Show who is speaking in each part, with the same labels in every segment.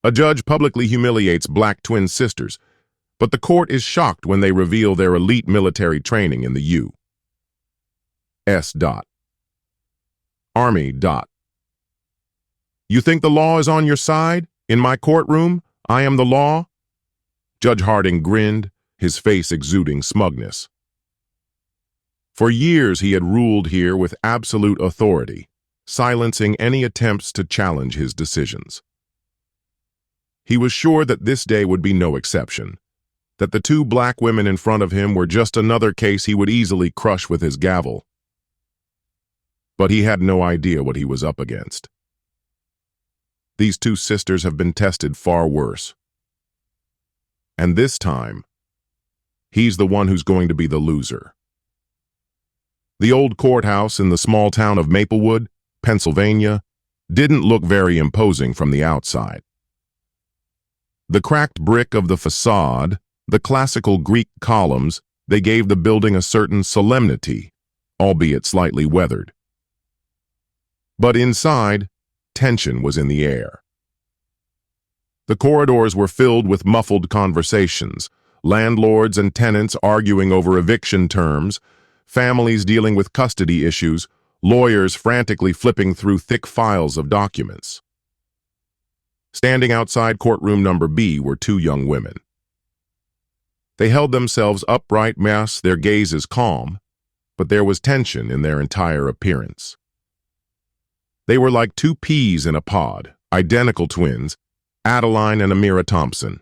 Speaker 1: A judge publicly humiliates black twin sisters, but the court is shocked when they reveal their elite military training in the U.S. Army. You think the law is on your side? In my courtroom, I am the law? Judge Harding grinned, his face exuding smugness. For years he had ruled here with absolute authority, silencing any attempts to challenge his decisions. He was sure that this day would be no exception, that the two black women in front of him were just another case he would easily crush with his gavel. But he had no idea what he was up against. These two sisters have been tested far worse. And this time, he's the one who's going to be the loser. The old courthouse in the small town of Maplewood, Pennsylvania, didn't look very imposing from the outside. The cracked brick of the facade, the classical Greek columns, they gave the building a certain solemnity, albeit slightly weathered. But inside, tension was in the air. The corridors were filled with muffled conversations, landlords and tenants arguing over eviction terms, families dealing with custody issues, lawyers frantically flipping through thick files of documents. Standing outside courtroom number B were two young women. They held themselves upright, their gazes calm, but there was tension in their entire appearance. They were like two peas in a pod, identical twins, Adeline and Amira Thompson.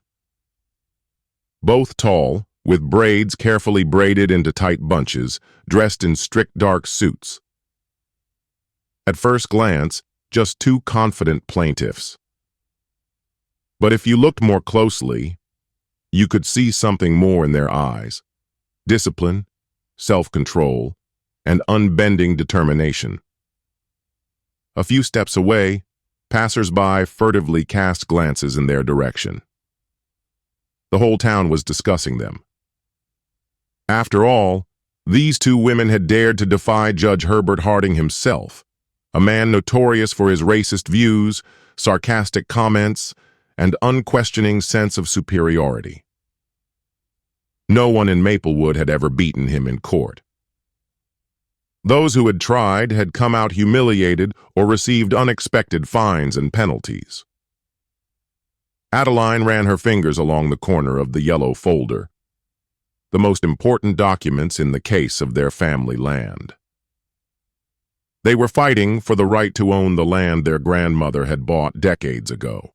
Speaker 1: Both tall, with braids carefully braided into tight bunches, dressed in strict dark suits. At first glance, just two confident plaintiffs. But if you looked more closely, you could see something more in their eyes: discipline, self-control, and unbending determination. A few steps away, passers-by furtively cast glances in their direction. The whole town was discussing them. After all, these two women had dared to defy Judge Herbert Harding himself, a man notorious for his racist views, sarcastic comments, and unquestioning sense of superiority. No one in Maplewood had ever beaten him in court. Those who had tried had come out humiliated or received unexpected fines and penalties. Adeline ran her fingers along the corner of the yellow folder, the most important documents in the case of their family land. They were fighting for the right to own the land their grandmother had bought decades ago.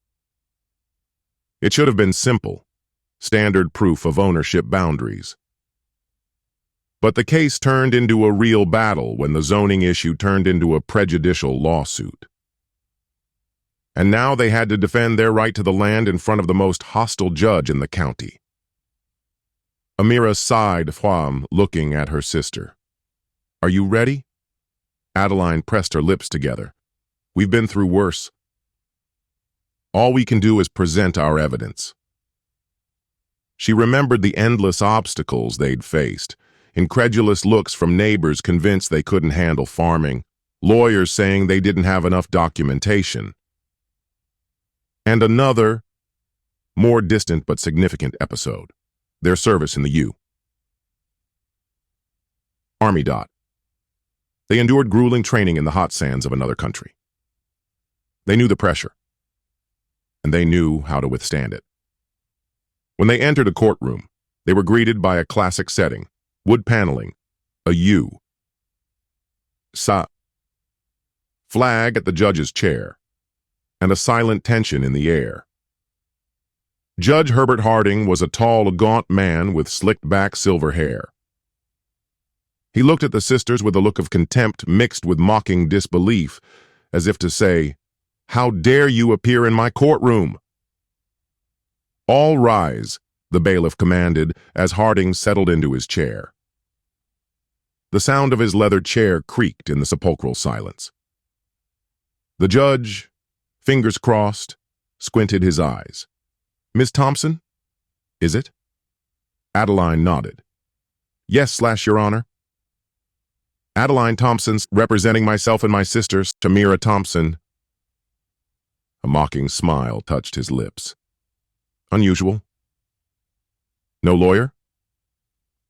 Speaker 1: It should have been simple, standard proof of ownership boundaries. But the case turned into a real battle when the zoning issue turned into a prejudicial lawsuit. And now they had to defend their right to the land in front of the most hostile judge in the county. Amira sighed, looking at her sister. "Are you ready?" Adeline pressed her lips together. "We've been through worse. All we can do is present our evidence." She remembered the endless obstacles they'd faced, incredulous looks from neighbors convinced they couldn't handle farming, lawyers saying they didn't have enough documentation. And another, more distant but significant episode: their service in the U.S. Army. They endured grueling training in the hot sands of another country. They knew the pressure, and they knew how to withstand it. When they entered a courtroom, they were greeted by a classic setting: wood paneling, a U.S. flag at the judge's chair, and a silent tension in the air. Judge Herbert Harding was a tall, gaunt man with slicked-back silver hair. He looked at the sisters with a look of contempt mixed with mocking disbelief, as if to say, "How dare you appear in my courtroom?" "All rise," the bailiff commanded as Harding settled into his chair. The sound of his leather chair creaked in the sepulchral silence. The judge, fingers crossed, squinted his eyes. "Miss Thompson? Is it?" Adeline nodded. "Yes, Your Honor." "Adeline Thompson, representing myself and my sister, Tamira Thompson." A mocking smile touched his lips. Unusual. No lawyer?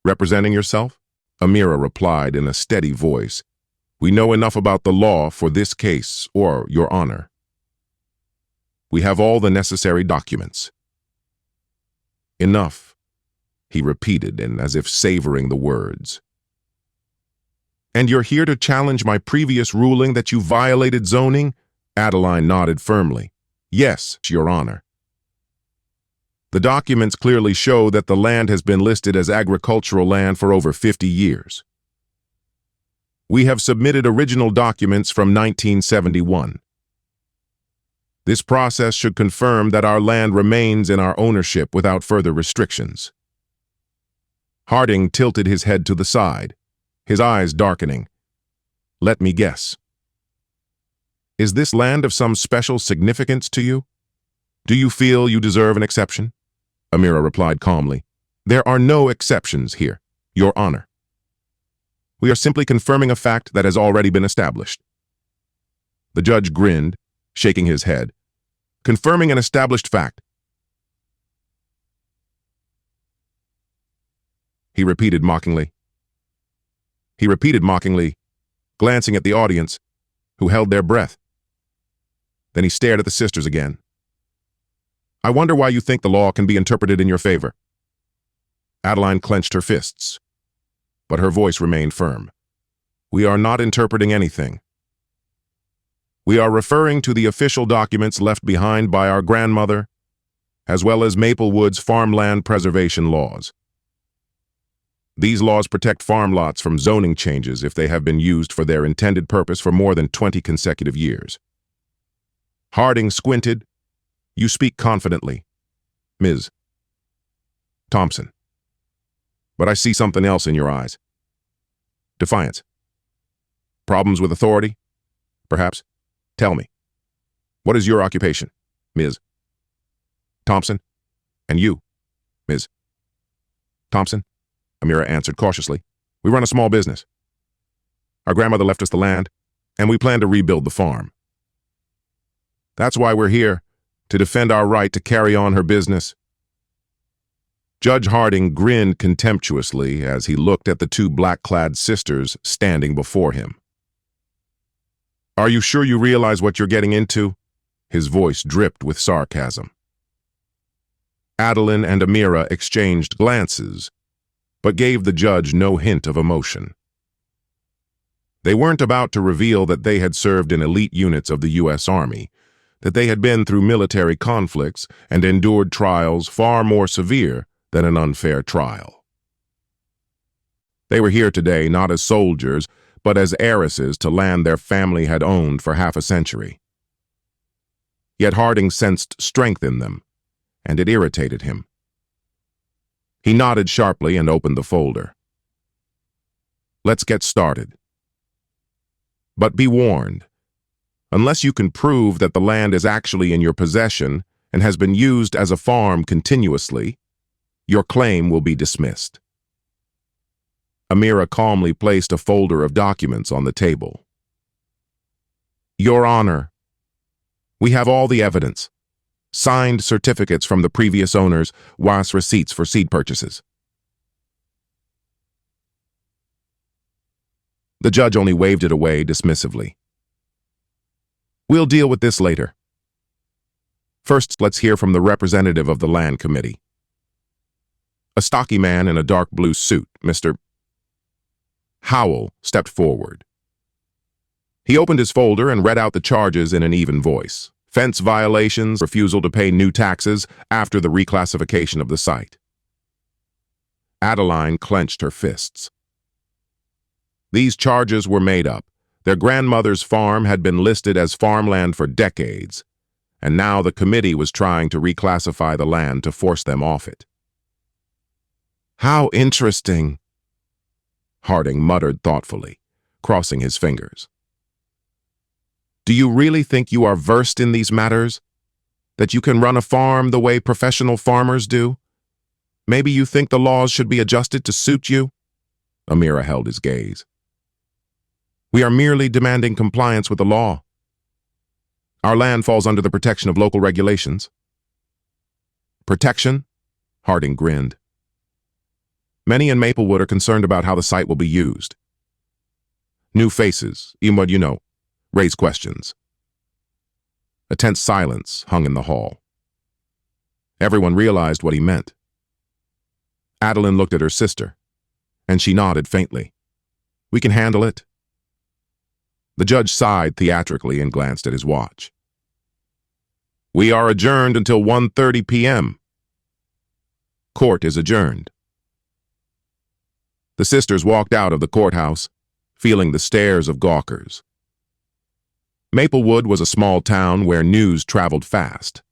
Speaker 1: Representing yourself? Amira replied in a steady voice. We know enough about the law for this case, or your honor. We have all the necessary documents. Enough, he repeated, and as if savoring the words. And you're here to challenge my previous ruling that you violated zoning? Adeline nodded firmly. Yes, your honor. The documents clearly show that the land has been listed as agricultural land for over 50 years. We have submitted original documents from 1971. This process should confirm that our land remains in our ownership without further restrictions. Harding tilted his head to the side, his eyes darkening. Let me guess. Is this land of some special significance to you? Do you feel you deserve an exception? Amira replied calmly. There are no exceptions here, your honor. We are simply confirming a fact that has already been established. The judge grinned, shaking his head. Confirming an established fact. He repeated mockingly, glancing at the audience, who held their breath. Then he stared at the sisters again. I wonder why you think the law can be interpreted in your favor. Adeline clenched her fists, but her voice remained firm. We are not interpreting anything. We are referring to the official documents left behind by our grandmother, as well as Maplewood's farmland preservation laws. These laws protect farm lots from zoning changes if they have been used for their intended purpose for more than 20 consecutive years. Harding squinted. You speak confidently, Ms. Thompson. But I see something else in your eyes. Defiance. Problems with authority? Perhaps? Tell me. What is your occupation, Ms. Thompson? And you, Ms. Thompson? Amira answered cautiously. We run a small business. Our grandmother left us the land, and we plan to rebuild the farm. That's why we're here, to defend our right to carry on her business. Judge Harding grinned contemptuously as he looked at the two black-clad sisters standing before him. Are you sure you realize what you're getting into? His voice dripped with sarcasm. Adeline and Amira exchanged glances, but gave the judge no hint of emotion. They weren't about to reveal that they had served in elite units of the U.S. Army, that they had been through military conflicts and endured trials far more severe than an unfair trial. They were here today not as soldiers, but as heiresses to land their family had owned for half a century. Yet Harding sensed strength in them, and it irritated him. He nodded sharply and opened the folder. Let's get started. But be warned, unless you can prove that the land is actually in your possession and has been used as a farm continuously, your claim will be dismissed. Amira calmly placed a folder of documents on the table. Your Honor, we have all the evidence. Signed certificates from the previous owners, WAS receipts for seed purchases. The judge only waved it away dismissively. We'll deal with this later. First, let's hear from the representative of the Land Committee. A stocky man in a dark blue suit, Mr. Howell, stepped forward. He opened his folder and read out the charges in an even voice. Fence violations, refusal to pay new taxes after the reclassification of the site. Adeline clenched her fists. These charges were made up. Their grandmother's farm had been listed as farmland for decades, and now the committee was trying to reclassify the land to force them off it. How interesting, Harding muttered thoughtfully, crossing his fingers. Do you really think you are versed in these matters? That you can run a farm the way professional farmers do? Maybe you think the laws should be adjusted to suit you? Amira held his gaze. We are merely demanding compliance with the law. Our land falls under the protection of local regulations. Protection? Harding grinned. Many in Maplewood are concerned about how the site will be used. New faces, raise questions. A tense silence hung in the hall. Everyone realized what he meant. Adeline looked at her sister, and she nodded faintly. We can handle it. The judge sighed theatrically and glanced at his watch. We are adjourned until 1:30 p.m. Court is adjourned. The sisters walked out of the courthouse, feeling the stares of gawkers. Maplewood was a small town where news traveled fast.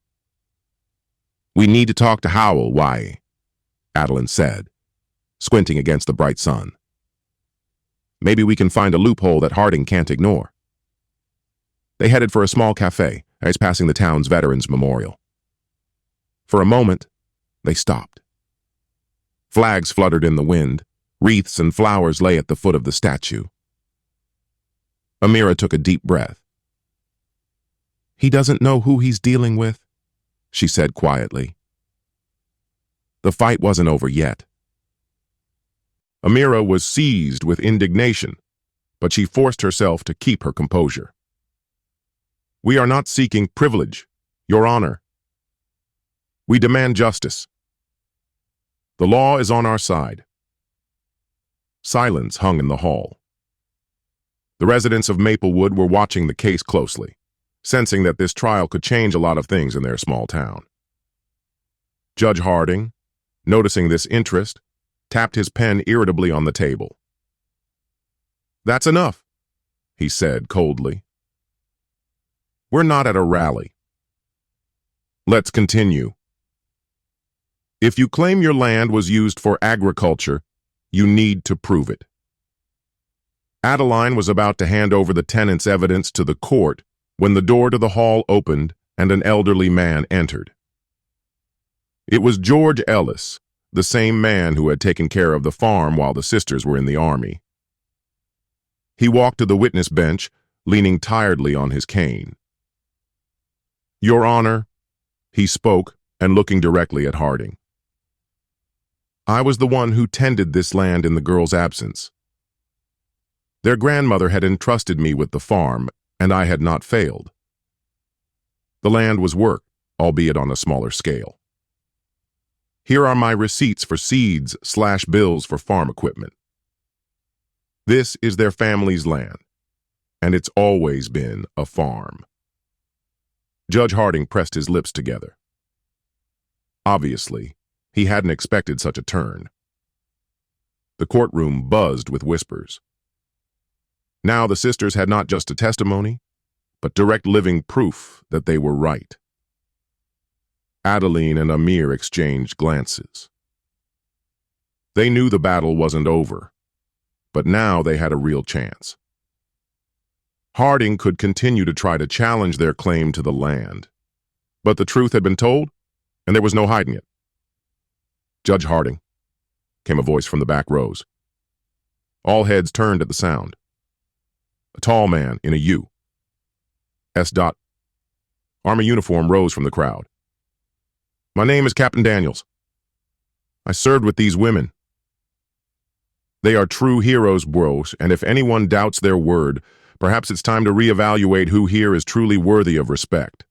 Speaker 1: We need to talk to Howell, why? Adeline said, squinting against the bright sun. Maybe we can find a loophole that Harding can't ignore. They headed for a small cafe, as passing the town's Veterans Memorial. For a moment, they stopped. Flags fluttered in the wind, wreaths and flowers lay at the foot of the statue. Amira took a deep breath. He doesn't know who he's dealing with, she said quietly. The fight wasn't over yet. Amira was seized with indignation, but she forced herself to keep her composure. We are not seeking privilege, Your Honor. We demand justice. The law is on our side. Silence hung in the hall. The residents of Maplewood were watching the case closely, sensing that this trial could change a lot of things in their small town. Judge Harding, noticing this interest, tapped his pen irritably on the table. That's enough, he said coldly. We're not at a rally. Let's continue. If you claim your land was used for agriculture, you need to prove it. Adeline was about to hand over the tenant's evidence to the court when the door to the hall opened and an elderly man entered. It was George Ellis, the same man who had taken care of the farm while the sisters were in the army. He walked to the witness bench, leaning tiredly on his cane. Your Honor, he spoke, and looking directly at Harding. I was the one who tended this land in the girls' absence. Their grandmother had entrusted me with the farm, and I had not failed. The land was worked, albeit on a smaller scale. Here are my receipts for seeds/bills for farm equipment. This is their family's land, and it's always been a farm. Judge Harding pressed his lips together. Obviously, he hadn't expected such a turn. The courtroom buzzed with whispers. Now the sisters had not just a testimony, but direct living proof that they were right. Adeline and Amir exchanged glances. They knew the battle wasn't over, but now they had a real chance. Harding could continue to try to challenge their claim to the land, but the truth had been told, and there was no hiding it. Judge Harding, came a voice from the back rows. All heads turned at the sound. A tall man in a U. S. Army uniform rose from the crowd. My name is Captain Daniels. I served with these women. They are true heroes, bros, and if anyone doubts their word, perhaps it's time to reevaluate who here is truly worthy of respect.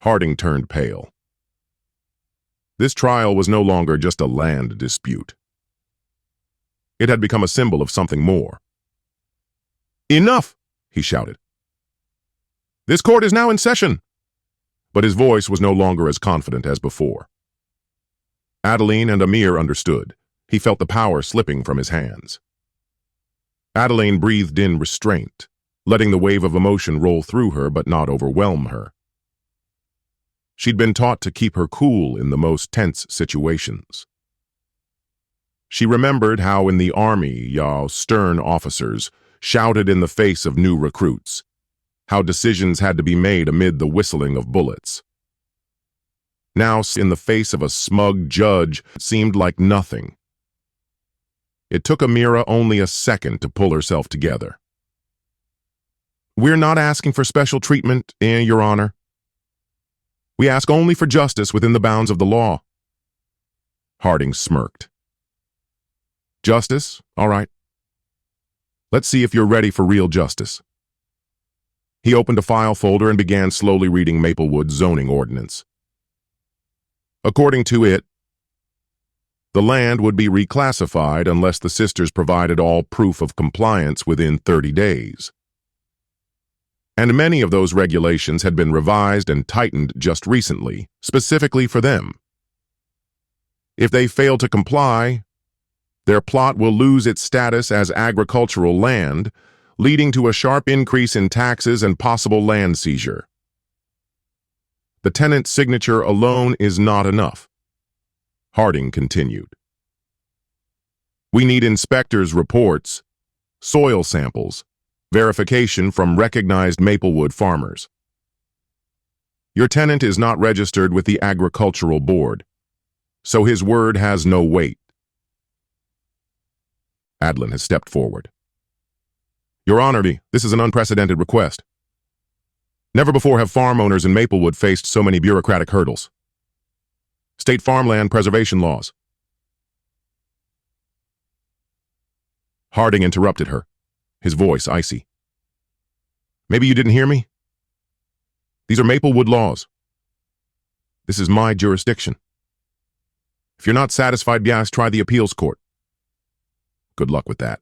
Speaker 1: Harding turned pale. This trial was no longer just a land dispute. It had become a symbol of something more. Enough, he shouted. This court is now in session. But his voice was no longer as confident as before. Adeline and Amir understood. He felt the power slipping from his hands. Adeline breathed in restraint, letting the wave of emotion roll through her but not overwhelm her. She'd been taught to keep her cool in the most tense situations. She remembered how in the army, stern officers shouted in the face of new recruits, how decisions had to be made amid the whistling of bullets. Now, in the face of a smug judge, it seemed like nothing. It took Amira only a second to pull herself together. We're not asking for special treatment, Your Honor. We ask only for justice within the bounds of the law. Harding smirked. Justice? All right. Let's see if you're ready for real justice. He opened a file folder and began slowly reading Maplewood's zoning ordinance. According to it, the land would be reclassified unless the sisters provided all proof of compliance within 30 days. And many of those regulations had been revised and tightened just recently, specifically for them. If they fail to comply, their plot will lose its status as agricultural land, leading to a sharp increase in taxes and possible land seizure. The tenant's signature alone is not enough. Harding continued. We need inspectors' reports, soil samples, verification from recognized Maplewood farmers. Your tenant is not registered with the Agricultural Board, so his word has no weight. Adlin has stepped forward. Your Honor, this is an unprecedented request. Never before have farm owners in Maplewood faced so many bureaucratic hurdles. State farmland preservation laws. Harding interrupted her, his voice icy. Maybe you didn't hear me? These are Maplewood laws. This is my jurisdiction. If you're not satisfied, yes, try the appeals court. Good luck with that.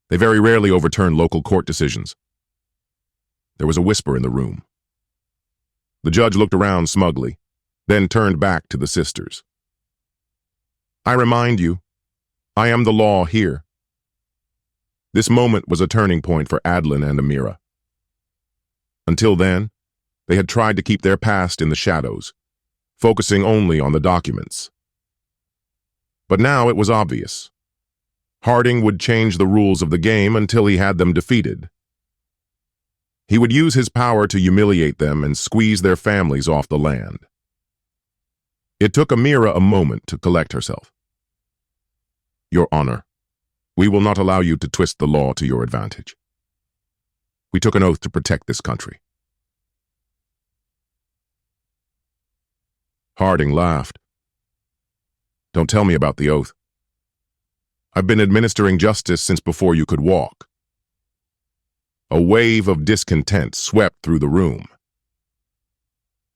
Speaker 1: They very rarely overturn local court decisions. There was a whisper in the room. The judge looked around smugly, then turned back to the sisters. I remind you, I am the law here. This moment was a turning point for Adlin and Amira. Until then, they had tried to keep their past in the shadows, focusing only on the documents. But now it was obvious. Harding would change the rules of the game until he had them defeated. He would use his power to humiliate them and squeeze their families off the land. It took Amira a moment to collect herself. Your Honor, we will not allow you to twist the law to your advantage. We took an oath to protect this country. Harding laughed. Don't tell me about the oath. I've been administering justice since before you could walk. A wave of discontent swept through the room.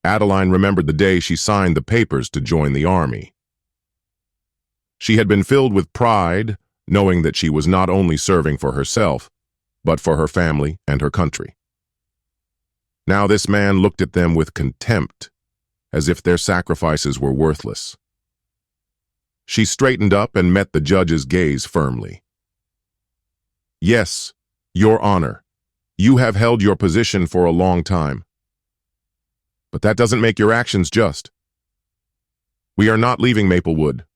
Speaker 1: Adeline remembered the day she signed the papers to join the army. She had been filled with pride, knowing that she was not only serving for herself, but for her family and her country. Now this man looked at them with contempt, as if their sacrifices were worthless. She straightened up and met the judge's gaze firmly. Yes, Your Honor, you have held your position for a long time. But that doesn't make your actions just. We are not leaving Maplewood.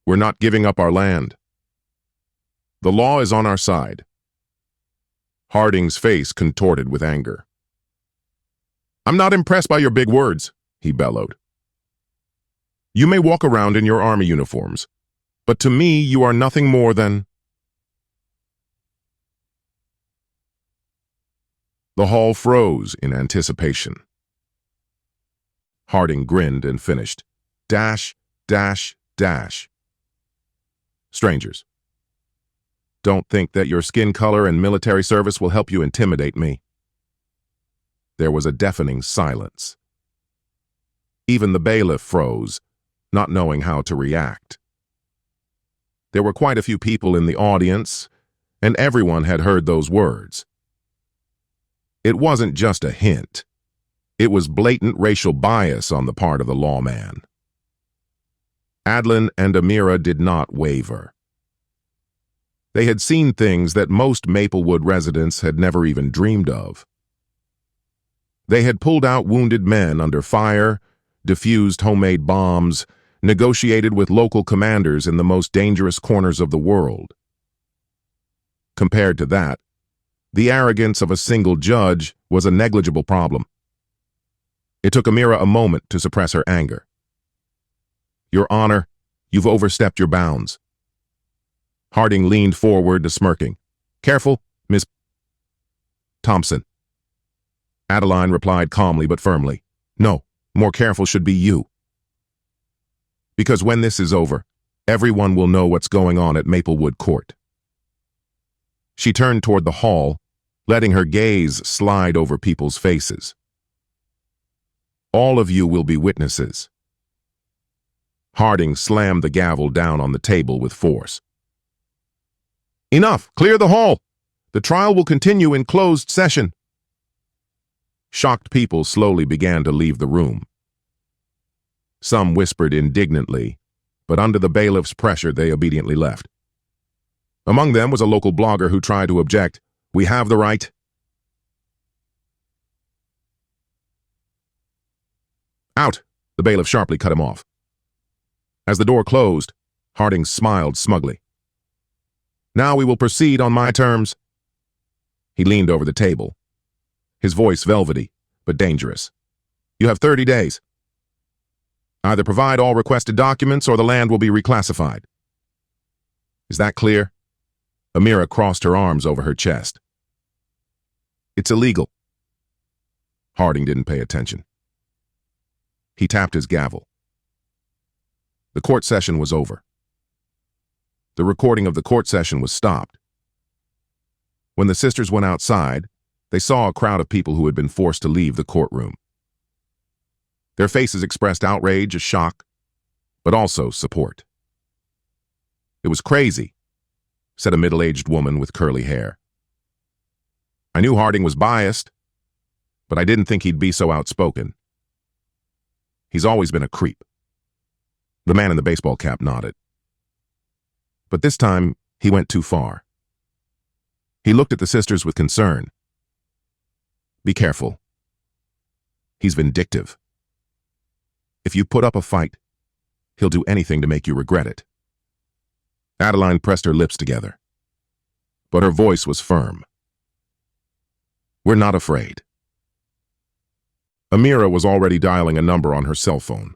Speaker 1: We're not giving up our land. The law is on our side. Harding's face contorted with anger. I'm not impressed by your big words, he bellowed. You may walk around in your army uniforms, but to me you are nothing more than... The hall froze in anticipation. Harding grinned and finished. Dash, dash, dash. Strangers, don't think that your skin color and military service will help you intimidate me. There was a deafening silence. Even the bailiff froze, not knowing how to react. There were quite a few people in the audience, and everyone had heard those words. It wasn't just a hint. It was blatant racial bias on the part of the lawman. Adlin and Amira did not waver. They had seen things that most Maplewood residents had never even dreamed of. They had pulled out wounded men under fire, diffused homemade bombs, negotiated with local commanders in the most dangerous corners of the world. Compared to that, the arrogance of a single judge was a negligible problem. It took Amira a moment to suppress her anger. Your Honor, you've overstepped your bounds. Harding leaned forward, smirking. Careful, Miss... Thompson. Adeline replied calmly but firmly. No, more careful should be you. Because when this is over, everyone will know what's going on at Maplewood Court. She turned toward the hall, letting her gaze slide over people's faces. All of you will be witnesses. Harding slammed the gavel down on the table with force. Enough! Clear the hall! The trial will continue in closed session. Shocked people slowly began to leave the room. Some whispered indignantly, but under the bailiff's pressure they obediently left. Among them was a local blogger who tried to object. We have the right. Out! The bailiff sharply cut him off. As the door closed, Harding smiled smugly. Now we will proceed on my terms. He leaned over the table, his voice velvety but dangerous. You have 30 days. Either provide all requested documents or the land will be reclassified. Is that clear? Amira crossed her arms over her chest. It's illegal. Harding didn't pay attention. He tapped his gavel. The court session was over. The recording of the court session was stopped. When the sisters went outside, they saw a crowd of people who had been forced to leave the courtroom. Their faces expressed outrage, shock, but also support. It was crazy, said a middle-aged woman with curly hair. I knew Harding was biased, but I didn't think he'd be so outspoken. He's always been a creep. The man in the baseball cap nodded. But this time, he went too far. He looked at the sisters with concern. Be careful. He's vindictive. If you put up a fight, he'll do anything to make you regret it. Adeline pressed her lips together, but her voice was firm. We're not afraid. Amira was already dialing a number on her cell phone.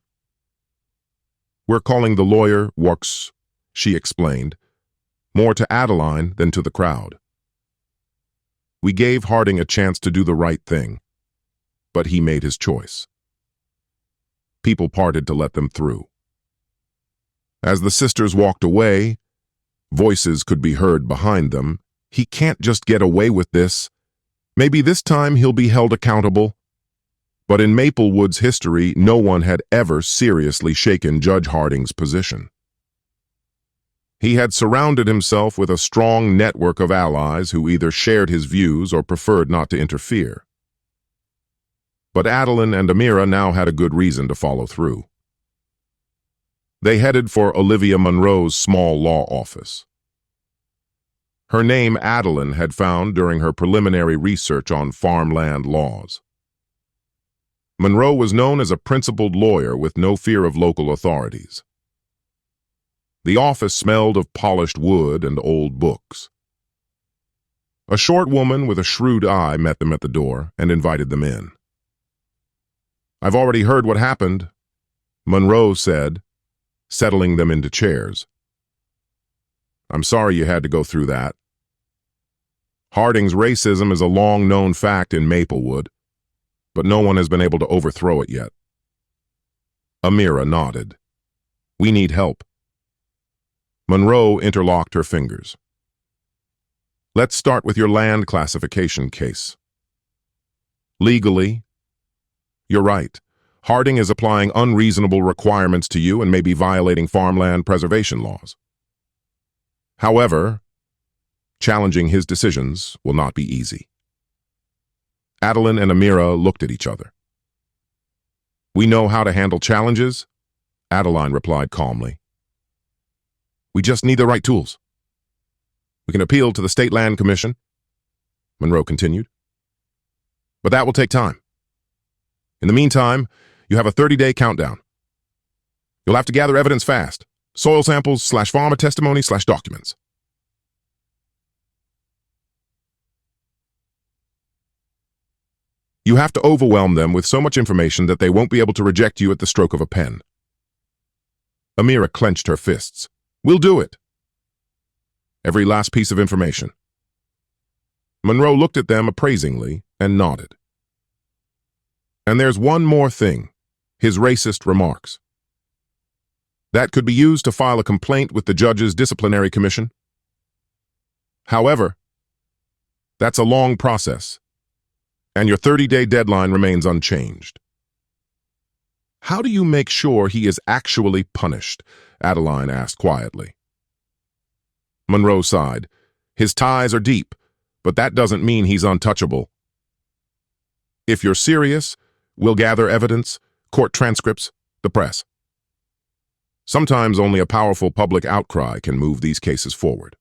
Speaker 1: We're calling the lawyer Works, she explained, more to Adeline than to the crowd. We gave Harding a chance to do the right thing, but he made his choice. People parted to let them through. As the sisters walked away, voices could be heard behind them. He can't just get away with this. Maybe this time he'll be held accountable. But in Maplewood's history, no one had ever seriously shaken Judge Harding's position. He had surrounded himself with a strong network of allies who either shared his views or preferred not to interfere. But Adeline and Amira now had a good reason to follow through. They headed for Olivia Monroe's small law office. Her name Adeline had found during her preliminary research on farmland laws. Monroe was known as a principled lawyer with no fear of local authorities. The office smelled of polished wood and old books. A short woman with a shrewd eye met them at the door and invited them in. I've already heard what happened, Monroe said, settling them into chairs. I'm sorry you had to go through that. Harding's racism is a long-known fact in Maplewood, but no one has been able to overthrow it yet. Amira nodded. We need help. Monroe interlocked her fingers. Let's start with your land classification case. Legally, you're right. Harding is applying unreasonable requirements to you and may be violating farmland preservation laws. However, challenging his decisions will not be easy. Adeline and Amira looked at each other. We know how to handle challenges, Adeline replied calmly. We just need the right tools. We can appeal to the State Land Commission, Monroe continued. But that will take time. In the meantime, you have a 30-day countdown. You'll have to gather evidence fast. Soil samples / farmer testimony / documents. You have to overwhelm them with so much information that they won't be able to reject you at the stroke of a pen. Amira clenched her fists. We'll do it. Every last piece of information. Monroe looked at them appraisingly and nodded. And there's one more thing, his racist remarks. That could be used to file a complaint with the judge's disciplinary commission. However, that's a long process, and your 30-day deadline remains unchanged. How do you make sure he is actually punished? Adeline asked quietly. Monroe sighed. His ties are deep, but that doesn't mean he's untouchable. If you're serious, we'll gather evidence, court transcripts, the press. Sometimes only a powerful public outcry can move these cases forward.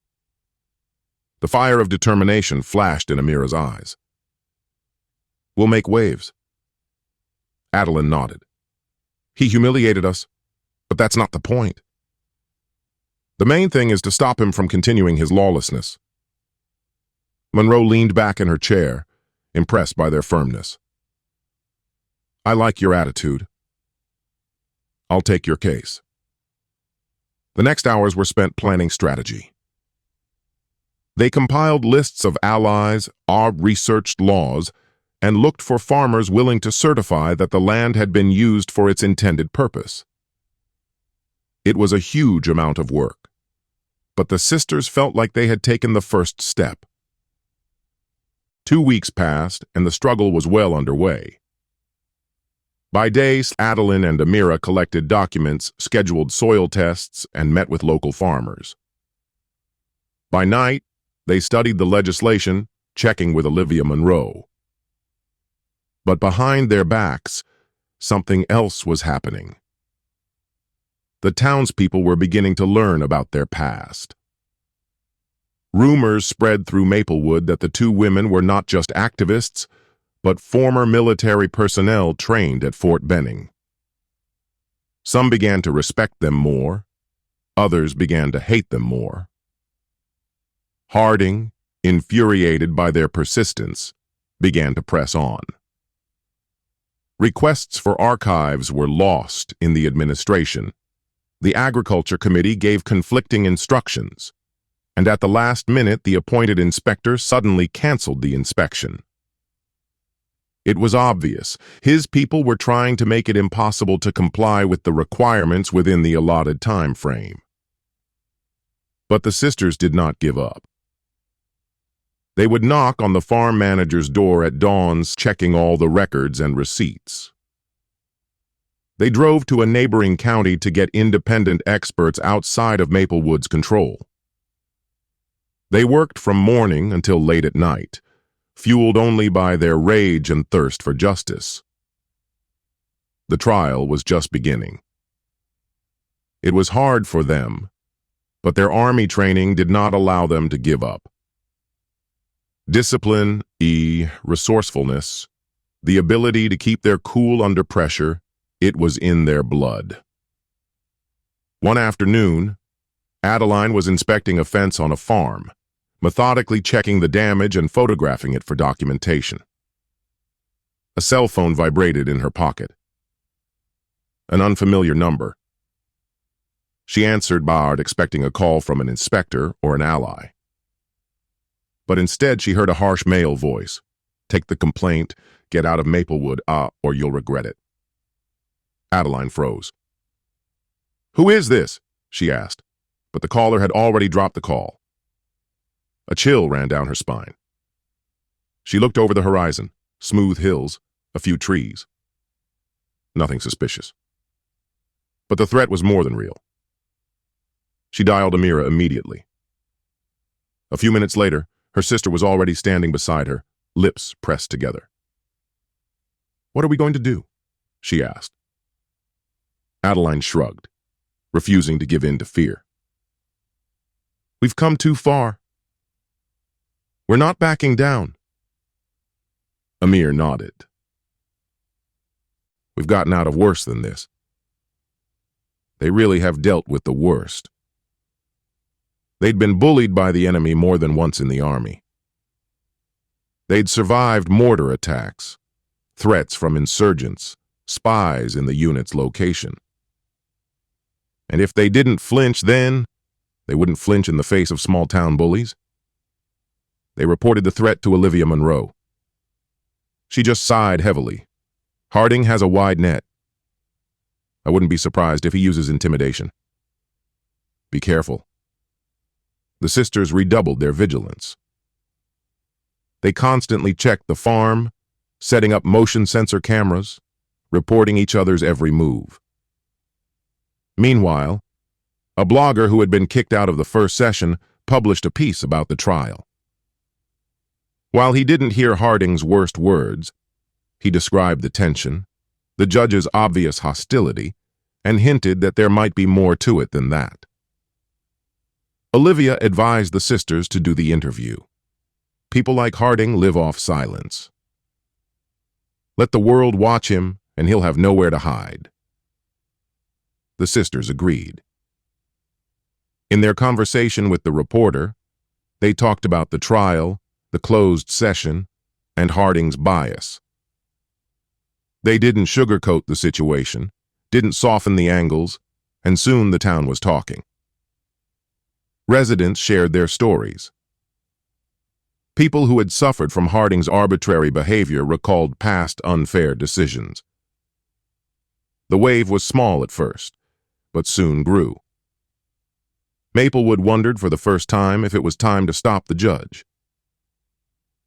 Speaker 1: The fire of determination flashed in Amira's eyes. We'll make waves. Adeline nodded. He humiliated us, but that's not the point. The main thing is to stop him from continuing his lawlessness. Monroe leaned back in her chair, impressed by their firmness. I like your attitude. I'll take your case. The next hours were spent planning strategy. They compiled lists of allies, researched laws, and looked for farmers willing to certify that the land had been used for its intended purpose. It was a huge amount of work, but the sisters felt like they had taken the first step. 2 weeks passed, and the struggle was well underway. By day, Adeline and Amira collected documents, scheduled soil tests, and met with local farmers. By night, they studied the legislation, checking with Olivia Monroe. But behind their backs, something else was happening. The townspeople were beginning to learn about their past. Rumors spread through Maplewood that the two women were not just activists, but former military personnel trained at Fort Benning. Some began to respect them more, others began to hate them more. Harding, infuriated by their persistence, began to press on. Requests for archives were lost in the administration. The Agriculture Committee gave conflicting instructions, and at the last minute the appointed inspector suddenly canceled the inspection. It was obvious. His people were trying to make it impossible to comply with the requirements within the allotted time frame. But the sisters did not give up. They would knock on the farm manager's door at dawn, checking all the records and receipts. They drove to a neighboring county to get independent experts outside of Maplewood's control. They worked from morning until late at night, fueled only by their rage and thirst for justice. The trial was just beginning. It was hard for them, but their army training did not allow them to give up. Discipline, resourcefulness, the ability to keep their cool under pressure, it was in their blood. One afternoon, Adeline was inspecting a fence on a farm, methodically checking the damage and photographing it for documentation. A cell phone vibrated in her pocket. An unfamiliar number. She answered Bard, expecting a call from an inspector or an ally. But instead she heard a harsh male voice. Take the complaint, get out of Maplewood, or you'll regret it. Adeline froze. Who is this? She asked, but the caller had already dropped the call. A chill ran down her spine. She looked over the horizon, smooth hills, a few trees. Nothing suspicious. But the threat was more than real. She dialed Amira immediately. A few minutes later, her sister was already standing beside her, lips pressed together. What are we going to do? She asked. Adeline shrugged, refusing to give in to fear. We've come too far. We're not backing down. Amir nodded. We've gotten out of worse than this. They really have dealt with the worst. They'd been bullied by the enemy more than once in the army. They'd survived mortar attacks, threats from insurgents, spies in the unit's location. And if they didn't flinch then, they wouldn't flinch in the face of small-town bullies. They reported the threat to Olivia Monroe. She just sighed heavily. Harding has a wide net. I wouldn't be surprised if he uses intimidation. Be careful. The sisters redoubled their vigilance. They constantly checked the farm, setting up motion sensor cameras, reporting each other's every move. Meanwhile, a blogger who had been kicked out of the first session published a piece about the trial. While he didn't hear Harding's worst words, he described the tension, the judge's obvious hostility, and hinted that there might be more to it than that. Olivia advised the sisters to do the interview. People like Harding live off silence. Let the world watch him, and he'll have nowhere to hide. The sisters agreed. In their conversation with the reporter, they talked about the trial, the closed session, and Harding's bias. They didn't sugarcoat the situation, didn't soften the angles, and soon the town was talking. Residents shared their stories. People who had suffered from Harding's arbitrary behavior recalled past unfair decisions. The wave was small at first, but soon grew. Maplewood wondered for the first time if it was time to stop the judge.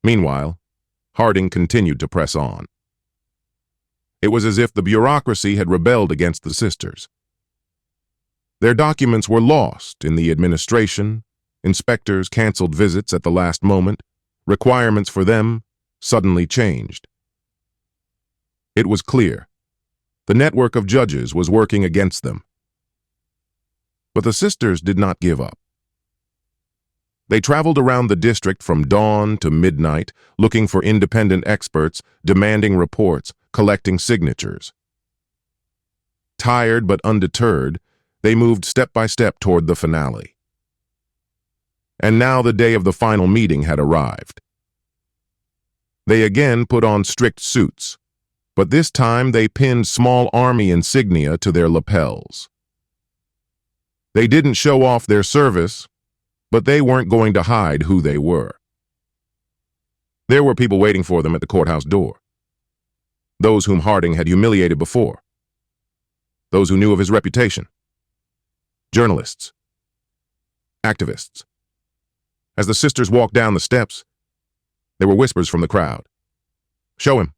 Speaker 1: Meanwhile, Harding continued to press on. It was as if the bureaucracy had rebelled against the sisters. Their documents were lost in the administration, inspectors canceled visits at the last moment, requirements for them suddenly changed. It was clear. The network of judges was working against them. But the sisters did not give up. They traveled around the district from dawn to midnight, looking for independent experts, demanding reports, collecting signatures. Tired but undeterred, they moved step by step toward the finale. And now the day of the final meeting had arrived. They again put on strict suits, but this time they pinned small army insignia to their lapels. They didn't show off their service, but they weren't going to hide who they were. There were people waiting for them at the courthouse door. Those whom Harding had humiliated before. Those who knew of his reputation. Journalists. Activists. As the sisters walked down the steps, there were whispers from the crowd. "Show him.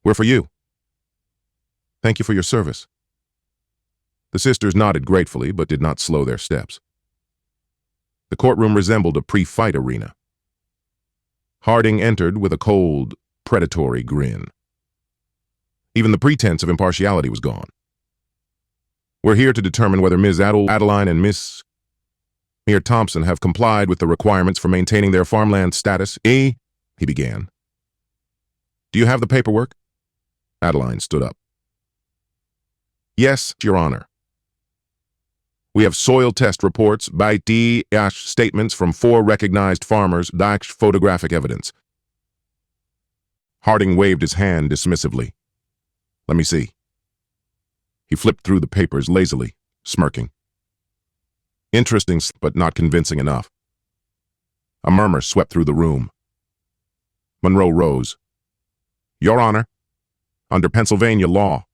Speaker 1: We're for you. Thank you for your service." The sisters nodded gratefully, but did not slow their steps. The courtroom resembled a pre-fight arena. Harding entered with a cold, predatory grin. Even the pretense of impartiality was gone. "We're here to determine whether Ms. Adeline and Miss Mere Thompson have complied with the requirements for maintaining their farmland status." He began. "Do you have the paperwork?" Adeline stood up. "Yes, Your Honor. We have soil test reports, statements from 4 recognized farmers, photographic evidence." Harding waved his hand dismissively. "Let me see." He flipped through the papers lazily, smirking. Interesting, but not convincing enough. A murmur swept through the room. Monroe rose. "Your Honor, under Pennsylvania law,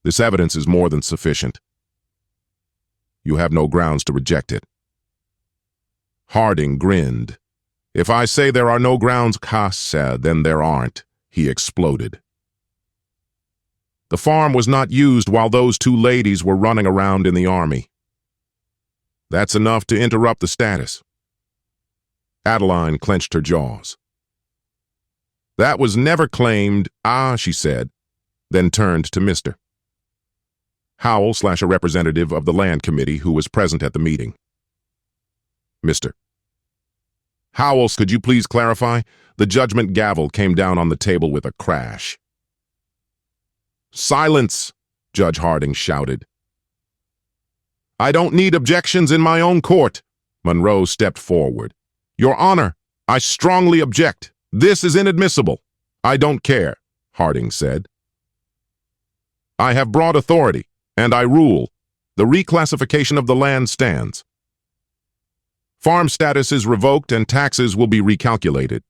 Speaker 1: this evidence is more than sufficient. You have no grounds to reject it." Harding grinned. "If I say there are no grounds, then there aren't," he exploded. "The farm was not used while those 2 ladies were running around in the army. That's enough to interrupt the status." Adeline clenched her jaws. "That was never claimed," she said, then turned to Mr. Howell / a representative of the land committee who was present at the meeting. "Mr. Howell, could you please clarify?" The judgment gavel came down on the table with a crash. "Silence!" Judge Harding shouted. "I don't need objections in my own court." Monroe stepped forward. "Your Honor, I strongly object. This is inadmissible." "I don't care," Harding said. "I have broad authority, and I rule. The reclassification of the land stands." Farm status is revoked and taxes will be recalculated.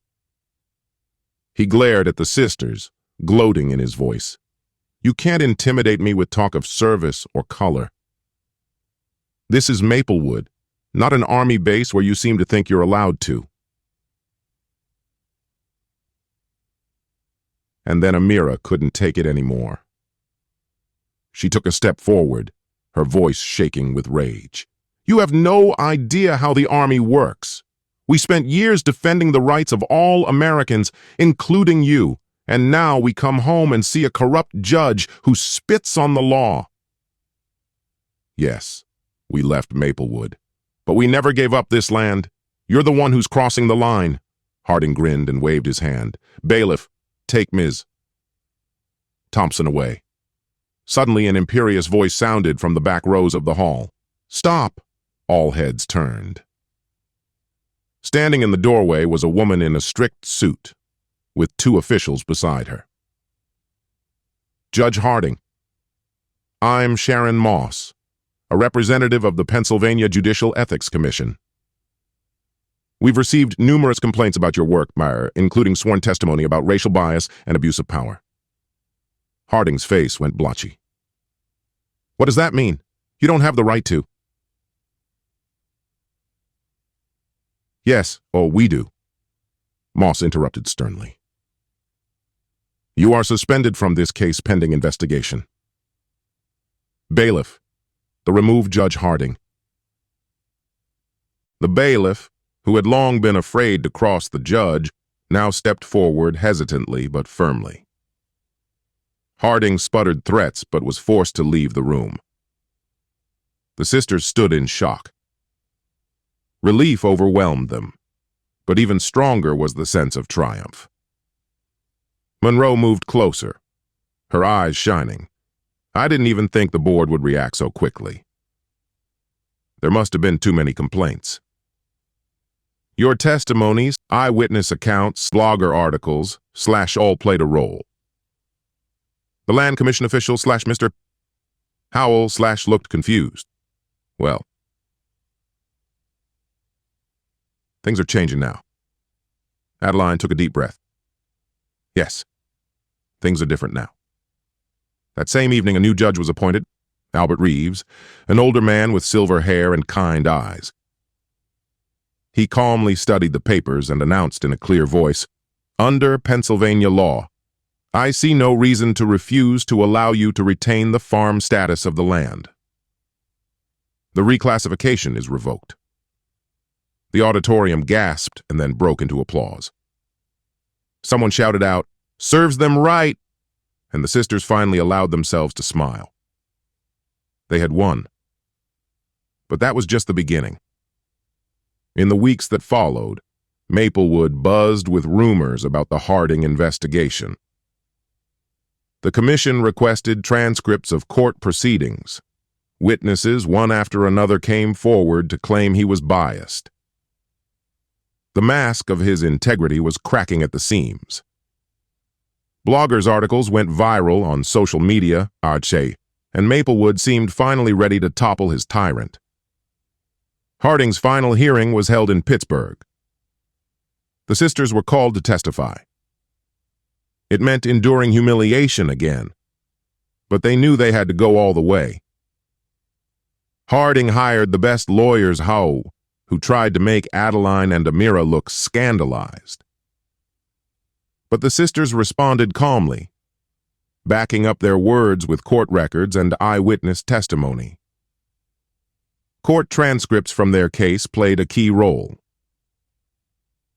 Speaker 1: He glared at the sisters, gloating in his voice. You can't intimidate me with talk of service or color. This is Maplewood, not an army base where you seem to think you're allowed to. And then Amira couldn't take it anymore. She took a step forward, her voice shaking with rage. You have no idea how the army works. We spent years defending the rights of all Americans, including you, and now we come home and see a corrupt judge who spits on the law. Yes, we left Maplewood, but we never gave up this land. You're the one who's crossing the line. Harding grinned and waved his hand. Bailiff, take Ms. Thompson away. Suddenly an imperious voice sounded from the back rows of the hall. Stop! All heads turned. Standing in the doorway was a woman in a strict suit, with two officials beside her. Judge Harding. I'm Sharon Moss, a representative of the Pennsylvania Judicial Ethics Commission. We've received numerous complaints about your work, Mayor, including sworn testimony about racial bias and abuse of power. Harding's face went blotchy. What does that mean? You don't have the right to. Yes, oh, we do. Moss interrupted sternly. You are suspended from this case pending investigation. Bailiff, the removed Judge Harding. The bailiff, who had long been afraid to cross the judge, now stepped forward hesitantly but firmly. Harding sputtered threats but was forced to leave the room. The sisters stood in shock. Relief overwhelmed them, but even stronger was the sense of triumph. Monroe moved closer, her eyes shining. I didn't even think the board would react so quickly. There must have been too many complaints. Your testimonies, eyewitness accounts, blogger articles, / all played a role. The Land Commission official / Mr. Howell / looked confused. Well, things are changing now. Adeline took a deep breath. Yes, things are different now. That same evening, a new judge was appointed, Albert Reeves, an older man with silver hair and kind eyes. He calmly studied the papers and announced in a clear voice, Under Pennsylvania law, I see no reason to refuse to allow you to retain the farm status of the land. The reclassification is revoked. The auditorium gasped and then broke into applause. Someone shouted out, Serves them right! And the sisters finally allowed themselves to smile. They had won. But that was just the beginning. In the weeks that followed, Maplewood buzzed with rumors about the Harding investigation. The commission requested transcripts of court proceedings. Witnesses, one after another, came forward to claim he was biased. The mask of his integrity was cracking at the seams. Bloggers' articles went viral on social media, and Maplewood seemed finally ready to topple his tyrant. Harding's final hearing was held in Pittsburgh. The sisters were called to testify. It meant enduring humiliation again, but they knew they had to go all the way. Harding hired the best lawyers, who tried to make Adeline and Amira look scandalized. But the sisters responded calmly, backing up their words with court records and eyewitness testimony. Court transcripts from their case played a key role.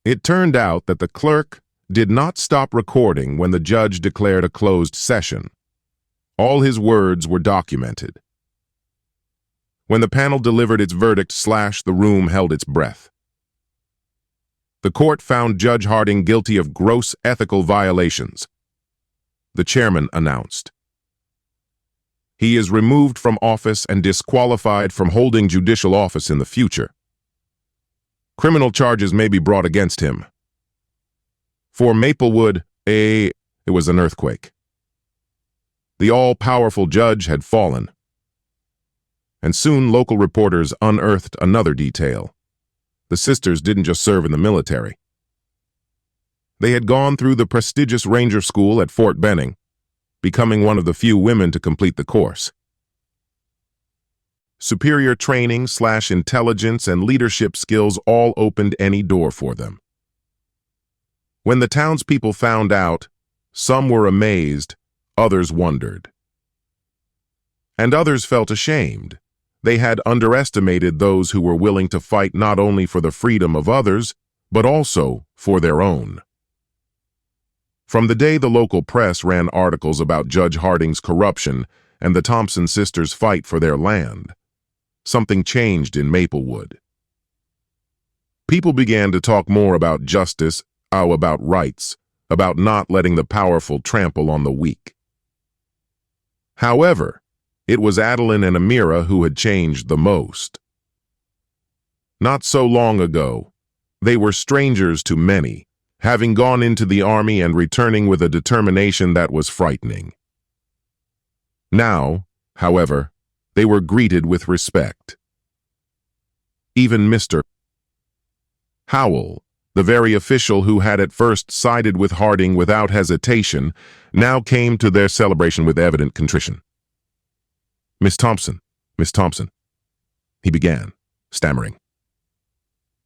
Speaker 1: It turned out that the clerk did not stop recording when the judge declared a closed session. All his words were documented. When the panel delivered its verdict, the room held its breath. The court found Judge Harding guilty of gross ethical violations. The chairman announced. He is removed from office and disqualified from holding judicial office in the future. Criminal charges may be brought against him. For Maplewood, it was an earthquake. The all-powerful judge had fallen. And soon local reporters unearthed another detail. The sisters didn't just serve in the military. They had gone through the prestigious Ranger School at Fort Benning, becoming one of the few women to complete the course. Superior training/intelligence and leadership skills all opened any door for them. When the townspeople found out, some were amazed, others wondered. And others felt ashamed. They had underestimated those who were willing to fight not only for the freedom of others, but also for their own. From the day the local press ran articles about Judge Harding's corruption and the Thompson sisters' fight for their land, something changed in Maplewood. People began to talk more about justice, about rights, about not letting the powerful trample on the weak. However, it was Adeline and Amira who had changed the most. Not so long ago, they were strangers to many, having gone into the army and returning with a determination that was frightening. Now, however, they were greeted with respect. Even Mr. Howell, the very official who had at first sided with Harding without hesitation, now came to their celebration with evident contrition. Miss Thompson, he began, stammering.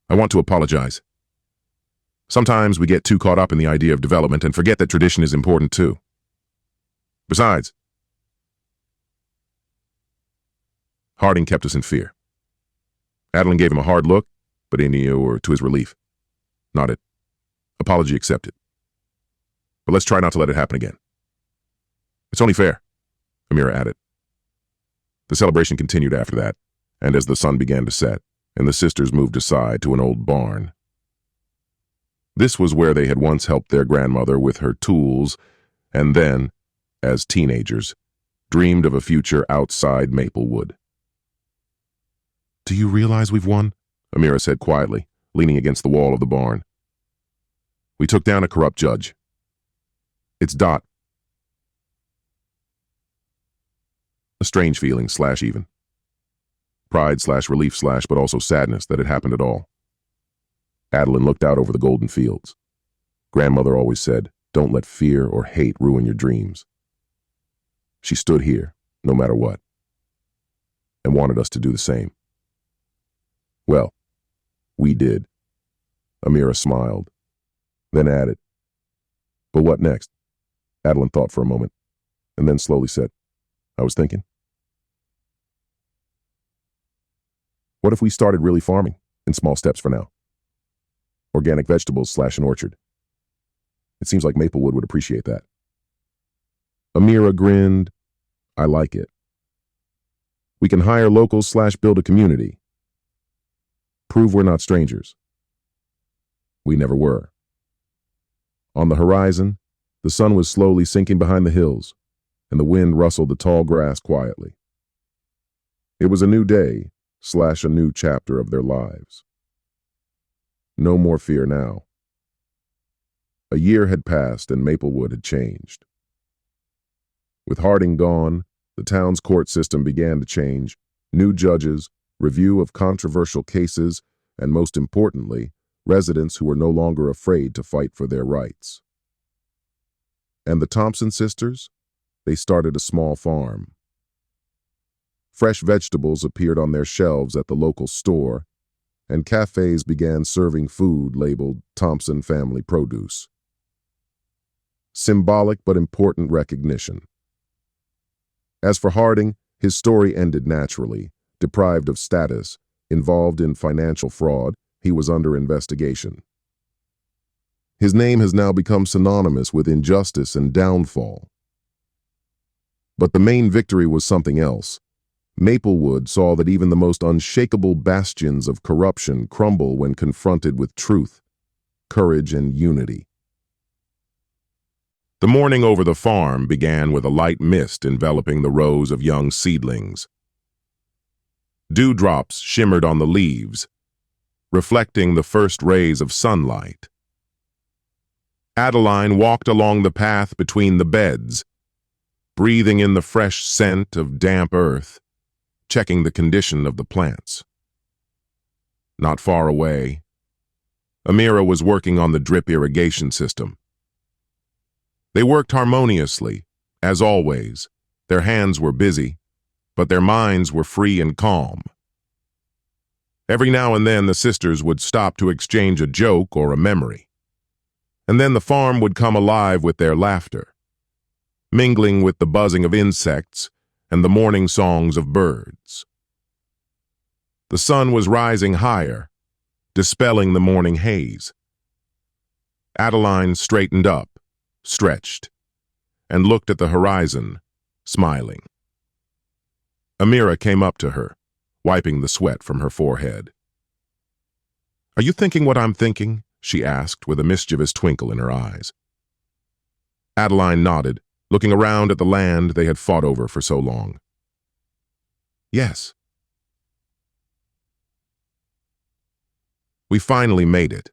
Speaker 1: I want to apologize. Sometimes we get too caught up in the idea of development and forget that tradition is important too. Besides, Harding kept us in fear. Adeline gave him a hard look, but to his relief, nodded. Apology accepted. But let's try not to let it happen again. It's only fair, Amira added. The celebration continued after that, and as the sun began to set, and the sisters moved aside to an old barn. This was where they had once helped their grandmother with her tools, and then, as teenagers, dreamed of a future outside Maplewood. Do you realize we've won? Amira said quietly, leaning against the wall of the barn. We took down a corrupt judge. It's Dot. A strange feeling / even. Pride / relief / but also sadness that it happened at all. Adeline looked out over the golden fields. Grandmother always said, don't let fear or hate ruin your dreams. She stood here, no matter what, and wanted us to do the same. Well, we did. Amira smiled, then added, but what next? Adeline thought for a moment, and then slowly said, I was thinking. What if we started really farming, in small steps for now? Organic vegetables / an orchard. It seems like Maplewood would appreciate that. Amira grinned. I like it. We can hire locals / build a community. Prove we're not strangers. We never were. On the horizon, the sun was slowly sinking behind the hills, and the wind rustled the tall grass quietly. It was a new day / a new chapter of their lives. No more fear now. A year had passed and Maplewood had changed. With Harding gone, the town's court system began to change. New judges, review of controversial cases, and most importantly, residents who were no longer afraid to fight for their rights. And the Thompson sisters? They started a small farm. Fresh vegetables appeared on their shelves at the local store, and cafes began serving food labeled Thompson Family Produce. Symbolic but important recognition. As for Harding, his story ended naturally. Deprived of status, involved in financial fraud, he was under investigation. His name has now become synonymous with injustice and downfall. But the main victory was something else. Maplewood saw that even the most unshakable bastions of corruption crumble when confronted with truth, courage, and unity. The morning over the farm began with a light mist enveloping the rows of young seedlings. Dewdrops shimmered on the leaves, reflecting the first rays of sunlight. Adeline walked along the path between the beds, breathing in the fresh scent of damp earth, checking the condition of the plants. Not far away, Amira was working on the drip irrigation system. They worked harmoniously, as always. Their hands were busy, but their minds were free and calm. Every now and then the sisters would stop to exchange a joke or a memory. And then the farm would come alive with their laughter, mingling with the buzzing of insects and the morning songs of birds. The sun was rising higher, dispelling the morning haze. Adeline straightened up, stretched, and looked at the horizon, smiling. Amira came up to her, wiping the sweat from her forehead. "Are you thinking what I'm thinking?" she asked with a mischievous twinkle in her eyes. Adeline nodded, looking around at the land they had fought over for so long. "Yes." We finally made it.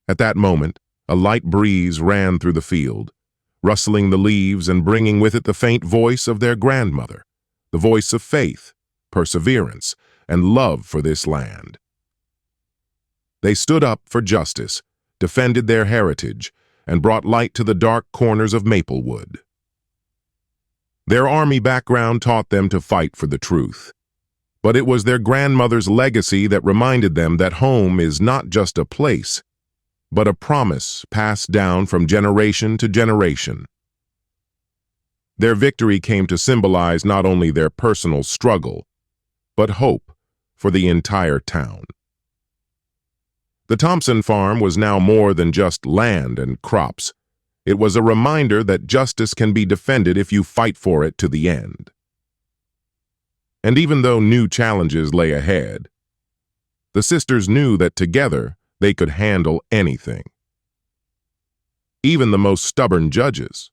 Speaker 1: At that moment, a light breeze ran through the field, rustling the leaves and bringing with it the faint voice of their grandmother, the voice of faith, perseverance, and love for this land. They stood up for justice, defended their heritage, and brought light to the dark corners of Maplewood. Their army background taught them to fight for the truth, but it was their grandmother's legacy that reminded them that home is not just a place, but a promise passed down from generation to generation. Their victory came to symbolize not only their personal struggle, but hope for the entire town. The Thompson farm was now more than just land and crops. It was a reminder that justice can be defended if you fight for it to the end. And even though new challenges lay ahead, the sisters knew that together they could handle anything. Even the most stubborn judges.